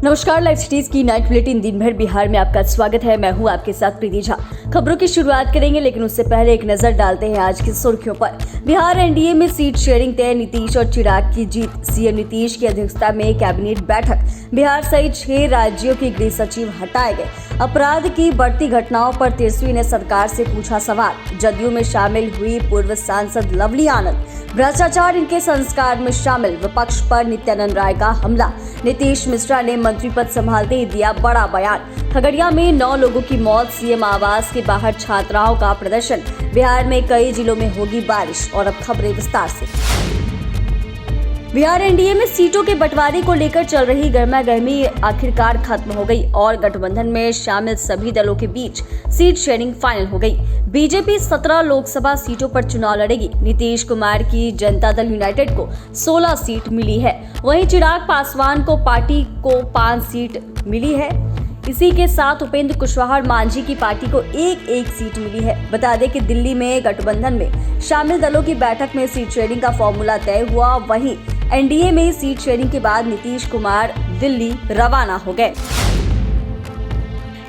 नमस्कार, live cities की night bulletin दिन भर बिहार में आपका स्वागत है। मैं हूं आपके साथ प्रीति झा। खबरों की शुरुआत करेंगे, लेकिन उससे पहले एक नजर डालते हैं आज की सुर्खियों पर। बिहार एनडीए में सीट शेयरिंग तय, नीतीश और चिराग की जीत। सीएम नीतीश की अध्यक्षता में कैबिनेट बैठक। बिहार सहित 6 राज्यों के गृह सचिव हटाए गए। अपराध की बढ़ती घटनाओं पर तेजस्वी ने सरकार से पूछा सवाल। जदयू में शामिल हुई पूर्व सांसद लवली आनंद। भ्रष्टाचार इनके संस्कार में शामिल। विपक्ष पर नित्यानंद राय का हमला। नीतीश मिश्रा ने मंत्री पद संभालते ही दिया बड़ा बयान। खगड़िया में 9 लोगों की मौत। सीएम आवास के बाहर छात्राओं का प्रदर्शन। बिहार में कई जिलों में होगी बारिश। और अब खबरें विस्तार से। बिहार एनडीए में सीटों के बंटवारे को लेकर चल रही गर्मागर्मी आखिरकार खत्म हो गई और गठबंधन में शामिल सभी दलों के बीच सीट शेयरिंग फाइनल हो गई। बीजेपी 17 लोकसभा सीटों पर चुनाव लड़ेगी। नीतीश कुमार की जनता दल यूनाइटेड को 16 सीट मिली है। वहीं चिराग पासवान को पार्टी को 5 सीट मिली है। इसी के साथ उपेंद्र कुशवाहा और मांझी की पार्टी को एक सीट मिली है। बता दें कि दिल्ली में गठबंधन में शामिल दलों की बैठक में सीट शेयरिंग का फॉर्मूला तय हुआ। वहीं एनडीए में सीट शेयरिंग के बाद नीतीश कुमार दिल्ली रवाना हो गए।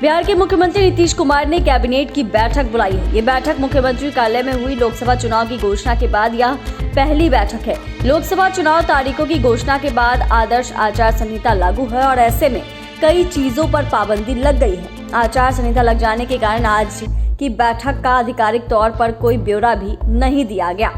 बिहार के मुख्यमंत्री नीतीश कुमार ने कैबिनेट की बैठक बुलाई है। ये बैठक मुख्यमंत्री कार्यालय में हुई। लोकसभा चुनाव की घोषणा के बाद यह पहली बैठक है। लोकसभा चुनाव तारीखों की घोषणा के बाद आदर्श आचार संहिता लागू है और ऐसे में कई चीजों पर पाबंदी लग गई है। आचार संहिता लग जाने के कारण आज की बैठक का आधिकारिक तौर पर कोई ब्यौरा भी नहीं दिया गया।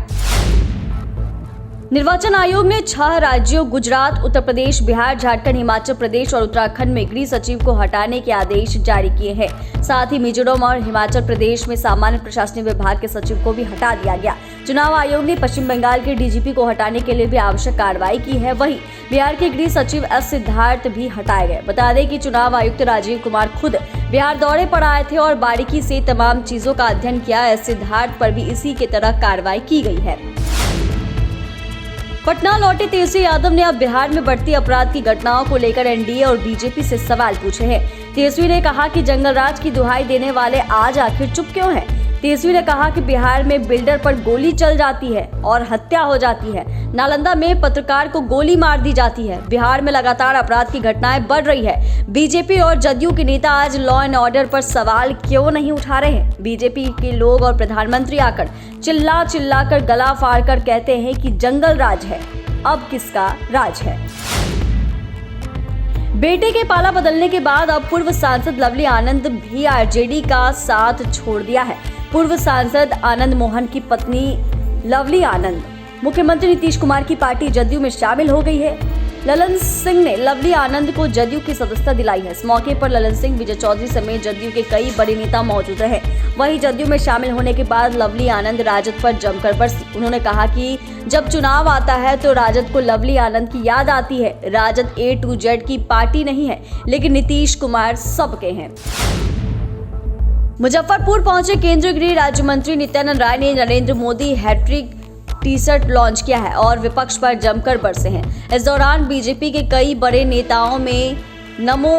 निर्वाचन आयोग ने 6 राज्यों गुजरात, उत्तर प्रदेश, बिहार, झारखंड, हिमाचल प्रदेश और उत्तराखंड में गृह सचिव को हटाने के आदेश जारी किए हैं। साथ ही मिजोरम और हिमाचल प्रदेश में सामान्य प्रशासनिक विभाग के सचिव को भी हटा दिया गया। चुनाव आयोग ने पश्चिम बंगाल के डीजीपी को हटाने के लिए भी आवश्यक कार्रवाई की है। वहीं बिहार के गृह सचिव एस सिद्धार्थ भी हटाए गए। बता दें कि चुनाव आयुक्त राजीव कुमार खुद बिहार दौरे पर आए थे और बारीकी से तमाम चीजों का अध्ययन किया। एस सिद्धार्थ पर भी इसी की तरह कार्रवाई की गई है। पटना लौटे तेजस्वी यादव ने अब बिहार में बढ़ती अपराध की घटनाओं को लेकर एनडीए और बीजेपी से सवाल पूछे हैं। तेजस्वी ने कहा कि जंगल राज की दुहाई देने वाले आज आखिर चुप क्यों हैं? तेजस्वी ने कहा कि बिहार में बिल्डर पर गोली चल जाती है और हत्या हो जाती है। नालंदा में पत्रकार को गोली मार दी जाती है। बिहार में लगातार अपराध की घटनाएं बढ़ रही है। बीजेपी और जदयू के नेता आज लॉ एंड ऑर्डर पर सवाल क्यों नहीं उठा रहे हैं? बीजेपी के लोग और प्रधानमंत्री आकर चिल्ला कर गला फाड़ कर कहते हैं कि जंगल राज है। अब किसका राज है? बेटे के पाला बदलने के बाद अब पूर्व सांसद लवली आनंद भी आरजेडी का साथ छोड़ दिया है। पूर्व सांसद आनंद मोहन की पत्नी लवली आनंद मुख्यमंत्री नीतीश कुमार की पार्टी जदयू में शामिल हो गई है। ललन सिंह ने लवली आनंद को जदयू की सदस्यता दिलाई है। इस मौके पर ललन सिंह, विजय चौधरी समेत जदयू के कई बड़े नेता मौजूद रहे। वहीं जदयू में शामिल होने के बाद लवली आनंद राजद पर जमकर बरसी। उन्होंने कहा कि जब चुनाव आता है तो राजद को लवली आनंद की याद आती है। राजद A to Z की पार्टी नहीं है, लेकिन नीतीश कुमार सबके हैं। मुजफ्फरपुर पहुंचे केंद्रीय गृह राज्य मंत्री नित्यानंद राय ने Narendra Modi hat trick T shirt launch किया है और विपक्ष पर जमकर बरसे हैं। इस दौरान बीजेपी के कई बड़े नेताओं में नमो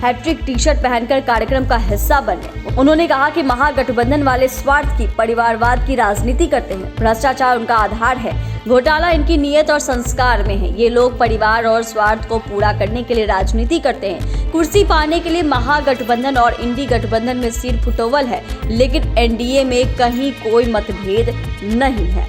हैट्रिक टी-शर्ट पहनकर कार्यक्रम का हिस्सा बने। उन्होंने कहा कि महागठबंधन वाले स्वार्थ की, परिवारवाद की राजनीति करते हैं। भ्रष्टाचार उनका आधार है। घोटाला इनकी नीयत और संस्कार में है। ये लोग परिवार और स्वार्थ को पूरा करने के लिए राजनीति करते हैं। कुर्सी पाने के लिए महागठबंधन और इंडी गठबंधन में सिर फुटोवल है, लेकिन एनडीए में कहीं कोई मतभेद नहीं है।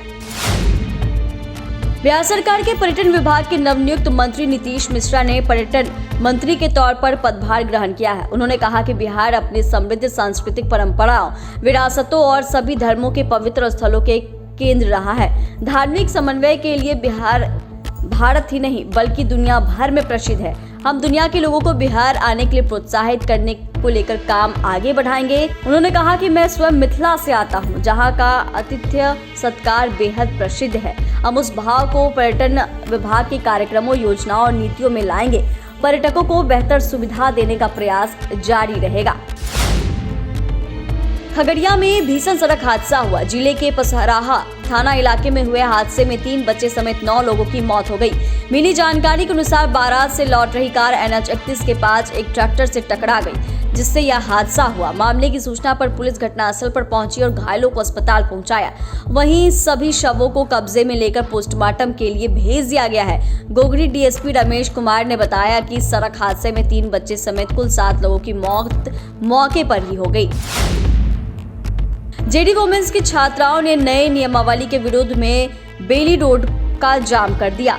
बिहार सरकार के पर्यटन विभाग के नवनियुक्त मंत्री नीतीश मिश्रा ने पर्यटन मंत्री के तौर पर पदभार ग्रहण किया है। उन्होंने कहा कि बिहार अपनी समृद्ध सांस्कृतिक परंपराओं, विरासतों और सभी धर्मों के पवित्र स्थलों के केंद्र रहा है। धार्मिक समन्वय के लिए बिहार भारत ही नहीं बल्कि दुनिया भर में प्रसिद्ध है। हम दुनिया के लोगों को बिहार आने के लिए प्रोत्साहित करने को लेकर काम आगे बढ़ाएंगे। उन्होंने कहा कि मैं स्वयं मिथिला से आता हूं, जहां का आतिथ्य सत्कार बेहद प्रसिद्ध है। हम उस भाव को पर्यटन विभाग के कार्यक्रमों, योजनाओं और नीतियों में लाएंगे। पर्यटकों को बेहतर सुविधा देने का प्रयास जारी रहेगा। खगड़िया में भीषण सड़क हादसा हुआ। जिले के पसराहा थाना इलाके में हुए हादसे में 3 बच्चे समेत 9 लोगों की मौत हो गई। मिली जानकारी के अनुसार बारात से लौट रही कार NH 31 के पास एक ट्रैक्टर से टकरा गई। जिससे यह हादसा हुआ। मामले की सूचना पर पुलिस घटनास्थल पर पहुंची और घायलों को अस्पताल पहुंचाया। वहीं सभी शवों को कब्जे में लेकर पोस्टमार्टम के लिए भेज दिया गया है। गोगरी डीएसपी रमेश कुमार ने बताया कि सड़क हादसे में 3 बच्चे समेत कुल 7 लोगों की मौत मौके पर ही हो गई। जेडी वुमेन्स की छात्राओं ने नए नियमावली के विरोध में बेली रोड का जाम कर दिया।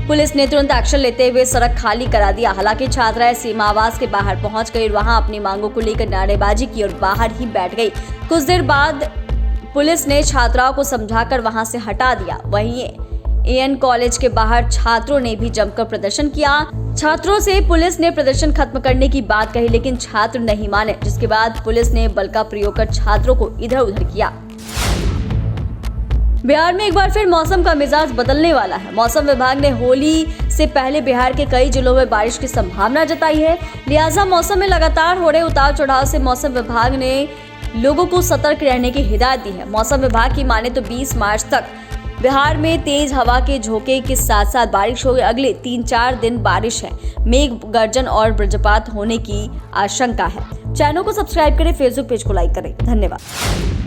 पुलिस ने तुरंत एक्शन लेते हुए सड़क खाली करा दिया। हालांकि छात्राएं सीमा आवास के बाहर पहुंच गई और वहां अपनी मांगों को लेकर नारेबाजी की और बाहर ही बैठ गई। कुछ देर बाद पुलिस ने छात्राओं को समझाकर वहां से हटा दिया। वहीं एएन कॉलेज के बाहर छात्रों ने भी जमकर प्रदर्शन किया। छात्रों से पुलिस ने प्रदर्शन खत्म करने की बात कही, लेकिन छात्र नहीं माने, जिसके बाद पुलिस ने बल का प्रयोग कर छात्रों को इधर उधर किया। बिहार में एक बार फिर मौसम का मिजाज बदलने वाला है। मौसम विभाग ने होली से पहले बिहार के कई जिलों में बारिश की संभावना जताई है। लिहाजा मौसम में लगातार हो रहे उतार चढ़ाव से मौसम विभाग ने लोगों को सतर्क रहने की हिदायत दी है। मौसम विभाग की माने तो 20 मार्च तक बिहार में तेज हवा के झोंके के साथ साथ बारिश होगी। अगले 3-4 दिन बारिश है, मेघ गर्जन और वज्रपात होने की आशंका है। चैनल को सब्सक्राइब करें, फेसबुक पेज को लाइक करें। धन्यवाद।